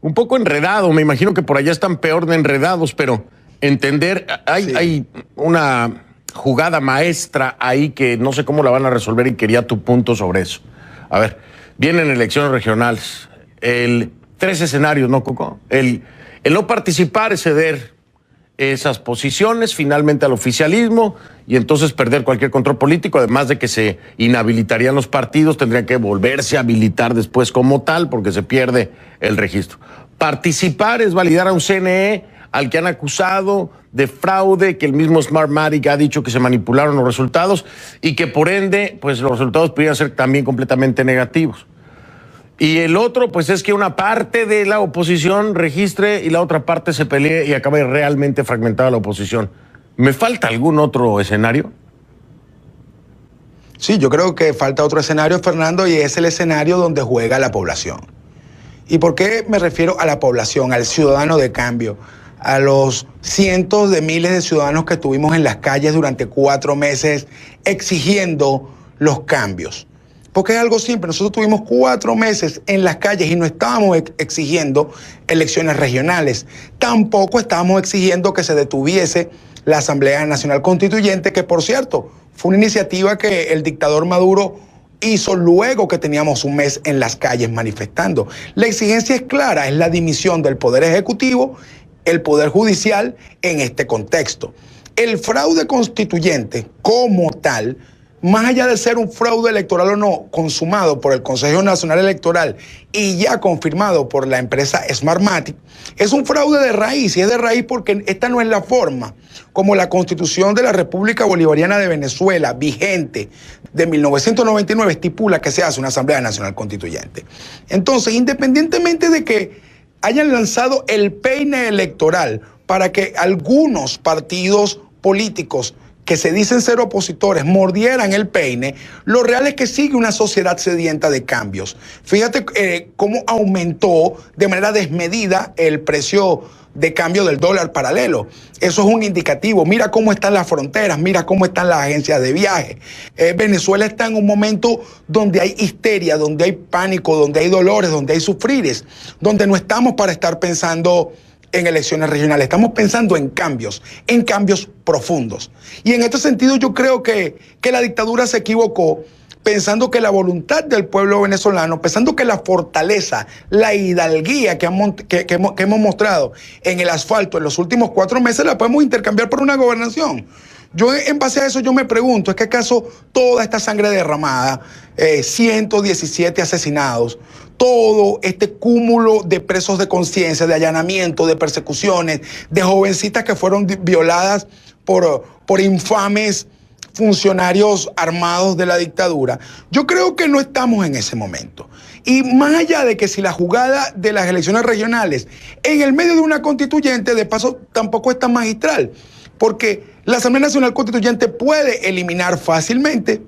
un poco enredado. Me imagino que por allá están peor de enredados, pero entender, hay una jugada maestra ahí que no sé cómo la van a resolver y quería tu punto sobre eso. A ver, vienen elecciones regionales, tres escenarios, ¿no, Coco? El no participar es ceder esas posiciones finalmente al oficialismo y entonces perder cualquier control político, además de que se inhabilitarían los partidos, tendrían que volverse a habilitar después como tal porque se pierde el registro. Participar es validar a un CNE al que han acusado de fraude, que el mismo Smartmatic ha dicho que se manipularon los resultados y que por ende pues los resultados podrían ser también completamente negativos. Y el otro, pues es que una parte de la oposición registre y la otra parte se pelee y acabe realmente fragmentada la oposición. ¿Me falta algún otro escenario? Sí, yo creo que falta otro escenario, Fernando, y es el escenario donde juega la población. ¿Y por qué me refiero a la población, al ciudadano de cambio? A los cientos de miles de ciudadanos que estuvimos en las calles durante 4 meses exigiendo los cambios. Porque es algo simple, nosotros tuvimos 4 meses en las calles y no estábamos exigiendo elecciones regionales. Tampoco estábamos exigiendo que se detuviese la Asamblea Nacional Constituyente, que por cierto, fue una iniciativa que el dictador Maduro hizo luego que teníamos un mes en las calles manifestando. La exigencia es clara, es la dimisión del Poder Ejecutivo, el Poder Judicial en este contexto. El fraude constituyente como tal, más allá de ser un fraude electoral o no, consumado por el Consejo Nacional Electoral y ya confirmado por la empresa Smartmatic, es un fraude de raíz, y es de raíz porque esta no es la forma como la Constitución de la República Bolivariana de Venezuela, vigente de 1999, estipula que se hace una Asamblea Nacional Constituyente. Entonces, independientemente de que hayan lanzado el peine electoral para que algunos partidos políticos que se dicen ser opositores mordieran el peine, lo real es que sigue una sociedad sedienta de cambios. Fíjate cómo aumentó de manera desmedida el precio de cambio del dólar paralelo. Eso es un indicativo. Mira cómo están las fronteras, mira cómo están las agencias de viaje. Venezuela está en un momento donde hay histeria, donde hay pánico, donde hay dolores, donde hay sufrires, donde no estamos para estar pensando en elecciones regionales, estamos pensando en cambios profundos. Y en este sentido yo creo que la dictadura se equivocó pensando que la voluntad del pueblo venezolano, pensando que la fortaleza, la hidalguía que hemos mostrado en el asfalto en los últimos 4 meses la podemos intercambiar por una gobernación. Yo en base a eso yo me pregunto, ¿es que acaso toda esta sangre derramada, 117 asesinados, todo este cúmulo de presos de conciencia, de allanamiento, de persecuciones, de jovencitas que fueron violadas por infames funcionarios armados de la dictadura? Yo creo que no estamos en ese momento. Y más allá de que si la jugada de las elecciones regionales en el medio de una constituyente, de paso, tampoco es tan magistral, porque la Asamblea Nacional Constituyente puede eliminar fácilmente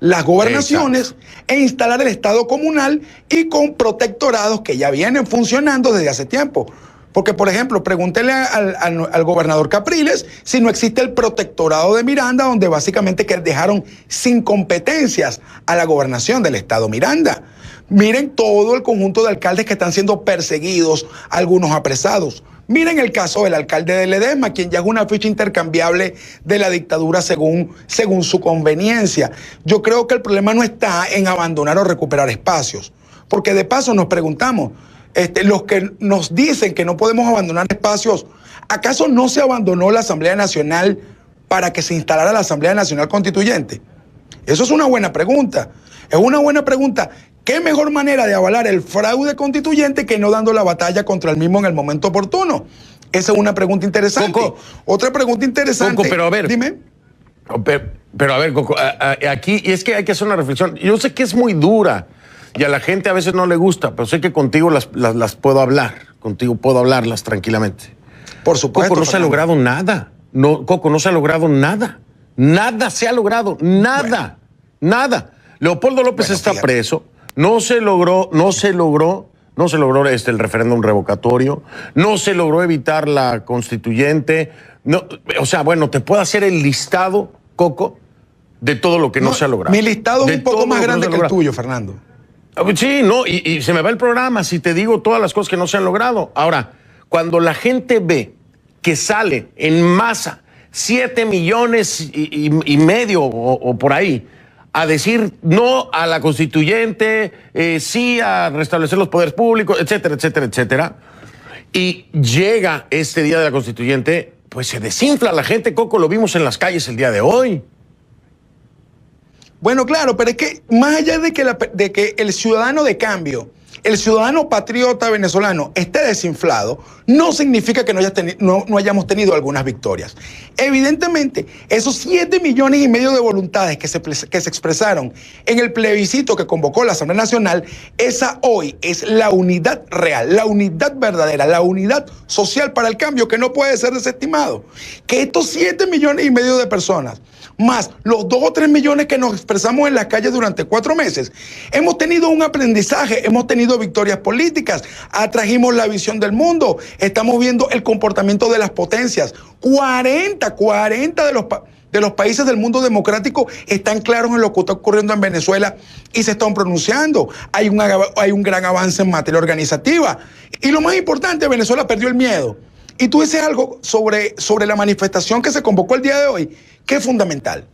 las gobernaciones e instalar el Estado comunal y con protectorados que ya vienen funcionando desde hace tiempo. Porque, por ejemplo, pregúntele al gobernador Capriles si no existe el protectorado de Miranda, donde básicamente que dejaron sin competencias a la gobernación del Estado Miranda. Miren todo el conjunto de alcaldes que están siendo perseguidos, algunos apresados. Miren el caso del alcalde de Ledesma, quien ya es una ficha intercambiable de la dictadura según su conveniencia. Yo creo que el problema no está en abandonar o recuperar espacios, porque de paso nos preguntamos, los que nos dicen que no podemos abandonar espacios, ¿acaso no se abandonó la Asamblea Nacional para que se instalara la Asamblea Nacional Constituyente? Eso es una buena pregunta. Es una buena pregunta. ¿Qué mejor manera de avalar el fraude constituyente que no dando la batalla contra el mismo en el momento oportuno? Esa es una pregunta interesante. Coco, otra pregunta interesante. Coco, pero a ver. Dime. Pero a ver, Coco, aquí y es que hay que hacer una reflexión. Yo sé que es muy dura y a la gente a veces no le gusta, pero sé que contigo las puedo hablar. Contigo puedo hablarlas tranquilamente. Por supuesto. Coco, no se ha logrado nada. No, Coco, no se ha logrado nada. Nada se ha logrado. Nada. Bueno. Nada. Leopoldo López está preso. No se logró el referéndum revocatorio, no se logró evitar la constituyente. No, o sea, bueno, te puedo hacer el listado, Coco, de todo lo que no se ha logrado. Mi listado es un poco más grande que el tuyo, Fernando. Sí, no, y se me va el programa si te digo todas las cosas que no se han logrado. Ahora, cuando la gente ve que sale en masa 7 millones y medio o por ahí a decir no a la constituyente, sí a restablecer los poderes públicos, etcétera, etcétera, etcétera, y llega este día de la constituyente, pues se desinfla la gente, Coco, lo vimos en las calles el día de hoy. Bueno, claro, pero es que más allá de que el ciudadano de cambio, el ciudadano patriota venezolano esté desinflado, no significa que no hayamos tenido algunas victorias. Evidentemente, esos 7 millones y medio de voluntades que se expresaron en el plebiscito que convocó la Asamblea Nacional, esa hoy es la unidad real, la unidad verdadera, la unidad social para el cambio que no puede ser desestimado. Que estos 7 millones y medio de personas, más los 2 o 3 millones que nos expresamos en las calles durante 4 meses, hemos tenido un aprendizaje, hemos tenido victorias políticas, atrajimos la visión del mundo, estamos viendo el comportamiento de las potencias. 40 de los países del mundo democrático están claros en lo que está ocurriendo en Venezuela y se están pronunciando. Hay un gran avance en materia organizativa. Y lo más importante, Venezuela perdió el miedo. Y tú dices algo sobre la manifestación que se convocó el día de hoy, que es fundamental.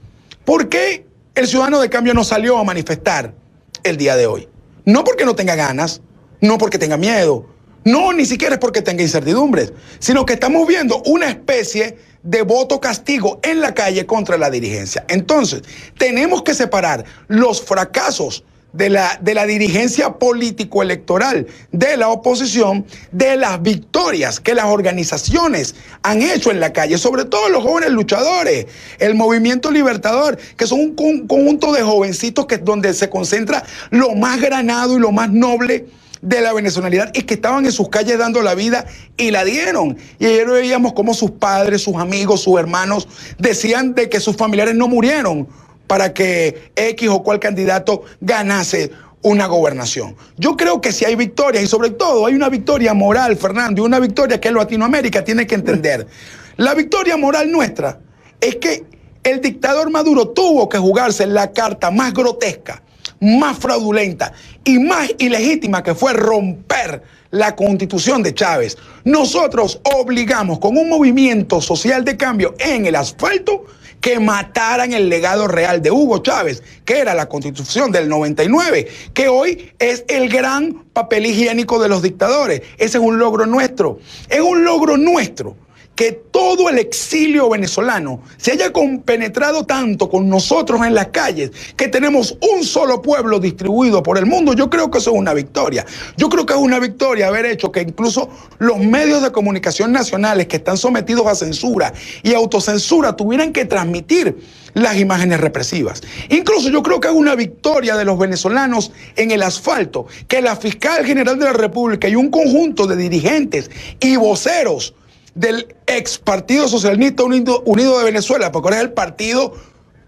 ¿Por qué el ciudadano de cambio no salió a manifestar el día de hoy? No porque no tenga ganas, no porque tenga miedo, no, ni siquiera es porque tenga incertidumbres, sino que estamos viendo una especie de voto castigo en la calle contra la dirigencia. Entonces, tenemos que separar los fracasos de la dirigencia político-electoral de la oposición de las victorias que las organizaciones han hecho en la calle, sobre todo los jóvenes luchadores, el movimiento libertador, que son un conjunto de jovencitos donde se concentra lo más granado y lo más noble de la venezolanidad y que estaban en sus calles dando la vida y la dieron. Y ayer veíamos cómo sus padres, sus amigos, sus hermanos decían de que sus familiares no murieron para que X o cual candidato ganase una gobernación. Yo creo que si hay victorias, y sobre todo hay una victoria moral, Fernando, y una victoria que Latinoamérica tiene que entender. La victoria moral nuestra es que el dictador Maduro tuvo que jugarse la carta más grotesca, más fraudulenta y más ilegítima, que fue romper la Constitución de Chávez. Nosotros obligamos con un movimiento social de cambio en el asfalto que mataran el legado real de Hugo Chávez, que era la Constitución del 99, que hoy es el gran papel higiénico de los dictadores. Ese es un logro nuestro. Es un logro nuestro que todo el exilio venezolano se haya compenetrado tanto con nosotros en las calles, que tenemos un solo pueblo distribuido por el mundo. Yo creo que eso es una victoria. Yo creo que es una victoria haber hecho que incluso los medios de comunicación nacionales que están sometidos a censura y autocensura tuvieran que transmitir las imágenes represivas. Incluso yo creo que es una victoria de los venezolanos en el asfalto, que la fiscal general de la República y un conjunto de dirigentes y voceros del ex Partido Socialista Unido de Venezuela, porque ahora es el partido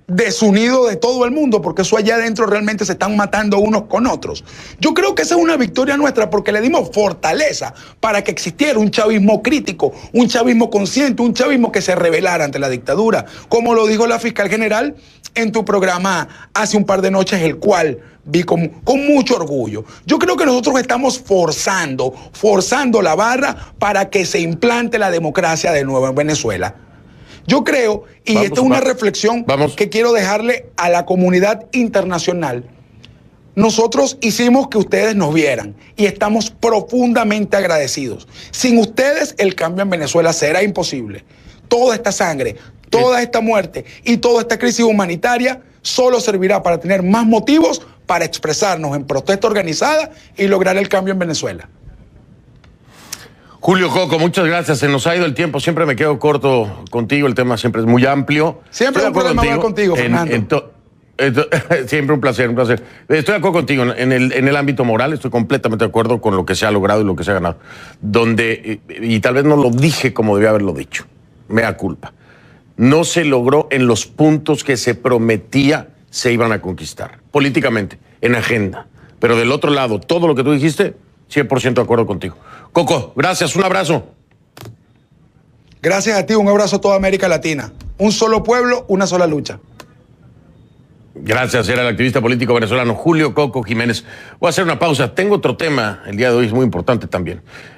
desunido de todo el mundo, porque eso allá adentro realmente se están matando unos con otros. Yo creo que esa es una victoria nuestra, porque le dimos fortaleza para que existiera un chavismo crítico, un chavismo consciente, un chavismo que se rebelara ante la dictadura, como lo dijo la fiscal general en tu programa hace un par de noches, el cual vi con mucho orgullo. Yo creo que nosotros estamos forzando la barra para que se implante la democracia de nuevo en Venezuela. Yo creo, y esta es una reflexión que quiero dejarle a la comunidad internacional. Nosotros hicimos que ustedes nos vieran y estamos profundamente agradecidos. Sin ustedes, el cambio en Venezuela será imposible. Toda esta sangre, toda esta muerte y toda esta crisis humanitaria solo servirá para tener más motivos para expresarnos en protesta organizada y lograr el cambio en Venezuela. Julio Coco, muchas gracias. Se nos ha ido el tiempo. Siempre me quedo corto contigo. El tema siempre es muy amplio. Siempre es un problema hablar contigo, Fernando. Siempre un placer, un placer. Estoy de acuerdo contigo. En el ámbito moral estoy completamente de acuerdo con lo que se ha logrado y lo que se ha ganado. Y tal vez no lo dije como debía haberlo dicho. Mea culpa. No se logró en los puntos que se prometía se iban a conquistar. Políticamente, en agenda. Pero del otro lado, todo lo que tú dijiste, 100% de acuerdo contigo. Coco, gracias, un abrazo. Gracias a ti, un abrazo a toda América Latina. Un solo pueblo, una sola lucha. Gracias, era el activista político venezolano Julio Coco Jiménez. Voy a hacer una pausa. Tengo otro tema, el día de hoy es muy importante también.